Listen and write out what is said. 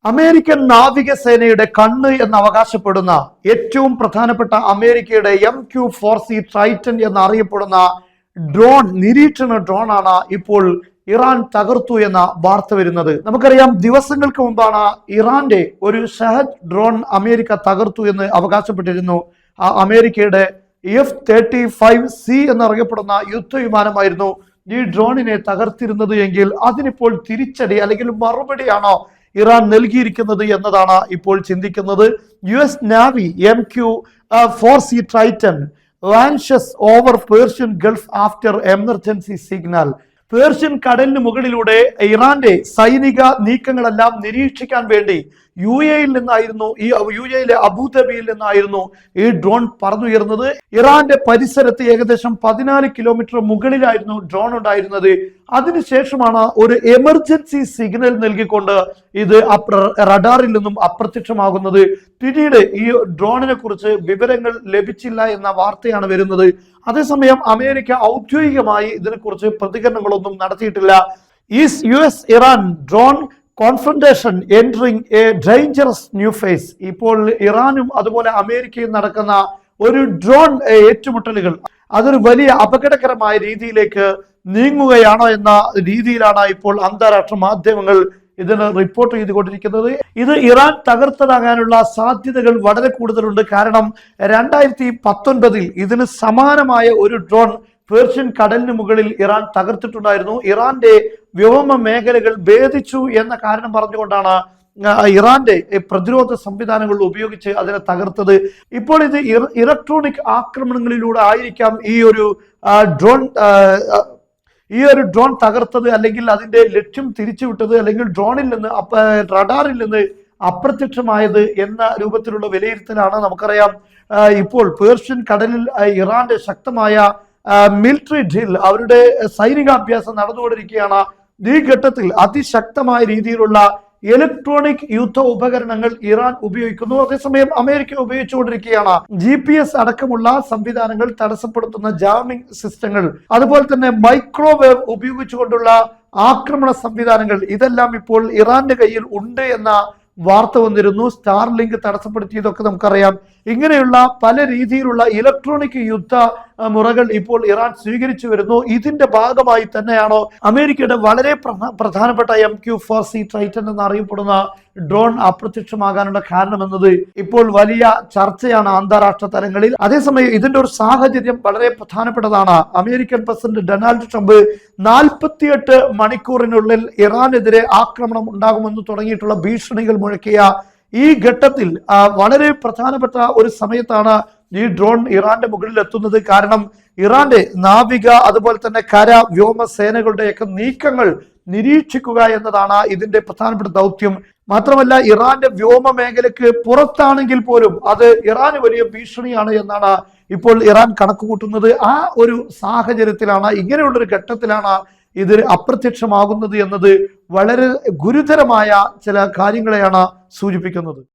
American നാവികസേനയുടെ കണ്ണ് എന്ന് അവകാശപ്പെടുന്ന ഏറ്റവും പ്രധാനപ്പെട്ട അമേരിക്കയുടെ MQ-4C ട്രൈറ്റൻ എന്നറിയപ്പെടുന്ന ഡ്രോൺ നിരീക്ഷണ ഡ്രോണാണ് ഇപ്പോൾ ഇറാൻ തകർത്തു എന്ന വാർത്ത വരുന്നത്. നമുക്കറിയാം, ദിവസങ്ങൾക്ക് മുമ്പാണ് ഇറാന്റെ ഒരു ഷഹദ് ഡ്രോൺ അമേരിക്ക തകർത്തു എന്ന് അവകാശപ്പെട്ടിരുന്നു. അമേരിക്കയുടെ F-35C എന്നറിയപ്പെടുന്ന യുദ്ധവിമാനമായിരുന്നു ഈ ഡ്രോണിനെ തകർത്തിരുന്നത് എങ്കിൽ അതിനിപ്പോൾ തിരിച്ചടി അല്ലെങ്കിൽ മറുപടിയാണോ ഇറാൻ നൽകിയിരിക്കുന്നത് എന്നതാണ് ഇപ്പോൾ ചിന്തിക്കുന്നത്. US നാവി MQ-4C Triton launches over Persian Gulf after emergency signal. Persian കടലിന് മുകളിലൂടെ ഇറാന്റെ സൈനിക നീക്കങ്ങളെല്ലാം നിരീക്ഷിക്കാൻ വേണ്ടി UAE-യിൽ നിന്നായിരുന്നു, UAE-യിലെ അബുദാബിയിൽ നിന്നായിരുന്നു ഈ ഡ്രോൺ പറന്നുയർന്നത്. ഇറാന്റെ പരിസരത്ത് ഏകദേശം 14 കിലോമീറ്റർ മുകളിലായിരുന്നു ഡ്രോൺ ഉണ്ടായിരുന്നത്. അതിനുശേഷമാണ് ഒരു എമർജൻസി സിഗ്നൽ നൽകിക്കൊണ്ട് ഇത് റഡാറിൽ നിന്നും അപ്രത്യക്ഷമാകുന്നത്. പിന്നീട് ഈ ഡ്രോണിനെ കുറിച്ച് വിവരങ്ങൾ ലഭിച്ചില്ല എന്ന വാർത്തയാണ് വരുന്നത്. അതേസമയം അമേരിക്ക ഔദ്യോഗികമായി ഇതിനെക്കുറിച്ച് പ്രതികരണങ്ങളൊന്നും നടത്തിയിട്ടില്ല. US Iran drone confrontation entering a dangerous new phase. ഇപ്പോൾ ഇറാനും അതുപോലെ അമേരിക്കയും നടക്കുന്ന ഒരു ഡ്രോൺ ഏറ്റുമുട്ടലുകൾ അതൊരു വലിയ അപകടകരമായ രീതിയിലേക്ക് നീങ്ങുകയാണോ എന്ന രീതിയിലാണ് ഇപ്പോൾ അന്താരാഷ്ട്ര മാധ്യമങ്ങൾ ഇതിന് റിപ്പോർട്ട് ചെയ്തുകൊണ്ടിരിക്കുന്നത്. ഇത് ഇറാൻ തകർത്തതാകാനുള്ള സാധ്യതകൾ വളരെ കൂടുതലുണ്ട്. കാരണം 2019 ഇതിന് സമാനമായ ഒരു ഡ്രോൺ പേർഷ്യൻ കടലിന് മുകളിൽ ഇറാൻ തകർത്തിട്ടുണ്ടായിരുന്നു. ഇറാന്റെ വ്യോമ മേഖലകൾ ഭേദിച്ചു എന്ന കാരണം പറഞ്ഞുകൊണ്ടാണ് ഇറാന്റെ പ്രതിരോധ സംവിധാനങ്ങൾ ഉപയോഗിച്ച് അതിനെ തകർത്തത്. ഇപ്പോൾ ഇത് ഇലക്ട്രോണിക് ആക്രമണങ്ങളിലൂടെ ആയിരിക്കാം ഈ ഒരു ഡ്രോൺ തകർത്തത്, അല്ലെങ്കിൽ അതിന്റെ ലക്ഷ്യം തിരിച്ചുവിട്ടത്, അല്ലെങ്കിൽ ഡ്രോണിൽ നിന്ന് റഡാറിൽ നിന്ന് അപ്രത്യക്ഷമായത് എന്ന രൂപത്തിലുള്ള വിലയിരുത്തലാണ്. നമുക്കറിയാം, ഇപ്പോൾ പേർഷ്യൻ കടലിൽ ഇറാന്റെ ശക്തമായ മിലിറ്ററി ഡ്രിൽ, അവരുടെ സൈനികാഭ്യാസം നടന്നുകൊണ്ടിരിക്കുകയാണ്. ഈ ഘട്ടത്തിൽ അതിശക്തമായ രീതിയിലുള്ള ഇലക്ട്രോണിക് യുദ്ധ ഉപകരണങ്ങൾ ഇറാൻ ഉപയോഗിക്കുന്നു. അതേസമയം അമേരിക്ക ഉപയോഗിച്ചുകൊണ്ടിരിക്കുകയാണ് GPS അടക്കമുള്ള സംവിധാനങ്ങൾ തടസ്സപ്പെടുത്തുന്ന ജാമിംഗ് സിസ്റ്റങ്ങൾ, അതുപോലെ തന്നെ മൈക്രോവേവ് ഉപയോഗിച്ചുകൊണ്ടുള്ള ആക്രമണ സംവിധാനങ്ങൾ, ഇതെല്ലാം ഇപ്പോൾ ഇറാന്റെ കയ്യിൽ ഉണ്ട് എന്ന വാർത്ത വന്നിരുന്നു. സ്റ്റാർലിങ്ക് തടസ്സപ്പെടുത്തിയതൊക്കെ നമുക്കറിയാം. ഇങ്ങനെയുള്ള പല രീതിയിലുള്ള ഇലക്ട്രോണിക് യുദ്ധ മുറകൾ ഇപ്പോൾ ഇറാൻ സ്വീകരിച്ചു വരുന്നു. ഇതിന്റെ ഭാഗമായി തന്നെയാണോ അമേരിക്കയുടെ വളരെ പ്രധാനപ്പെട്ട MQ-4C ട്രൈറ്റൻ എന്നറിയപ്പെടുന്ന ഡ്രോൺ അപ്രത്യക്ഷമാകാനുള്ള കാരണമെന്നത് ഇപ്പോൾ വലിയ ചർച്ചയാണ് അന്താരാഷ്ട്ര തലങ്ങളിൽ. അതേസമയം ഇതിന്റെ ഒരു സാഹചര്യം വളരെ പ്രധാനപ്പെട്ടതാണ്. അമേരിക്കൻ പ്രസിഡന്റ് ഡൊണാൾഡ് ട്രംപ് 48 മണിക്കൂറിനുള്ളിൽ ഇറാനെതിരെ ആക്രമണം ഉണ്ടാകുമെന്ന് തുടങ്ങിയിട്ടുള്ള ഭീഷണികൾ മുഴക്കിയ ഈ ഘട്ടത്തിൽ വളരെ പ്രധാനപ്പെട്ട ഒരു സമയത്താണ് ഈ ഡ്രോൺ ഇറാന്റെ മുകളിൽ എത്തുന്നത്. കാരണം ഇറാന്റെ നാവിക അതുപോലെ തന്നെ കര വ്യോമ സേനകളുടെയൊക്കെ നീക്കങ്ങൾ നിരീക്ഷിക്കുക എന്നതാണ് ഇതിന്റെ പ്രധാനപ്പെട്ട ദൗത്യം. മാത്രമല്ല, ഇറാന്റെ വ്യോമ മേഖലയ്ക്ക് പുറത്താണെങ്കിൽ പോലും അത് ഇറാന് വലിയ ഭീഷണിയാണ് എന്നാണ് ഇപ്പോൾ ഇറാൻ കണക്ക് കൂട്ടുന്നത്. ആ ഒരു സാഹചര്യത്തിലാണ്, ഇങ്ങനെയുള്ളൊരു ഘട്ടത്തിലാണ് ഇത് അപ്രത്യക്ഷമാകുന്നത് എന്നത് വളരെ ഗുരുതരമായ ചില കാര്യങ്ങളെയാണ് സൂചിപ്പിക്കുന്നത്.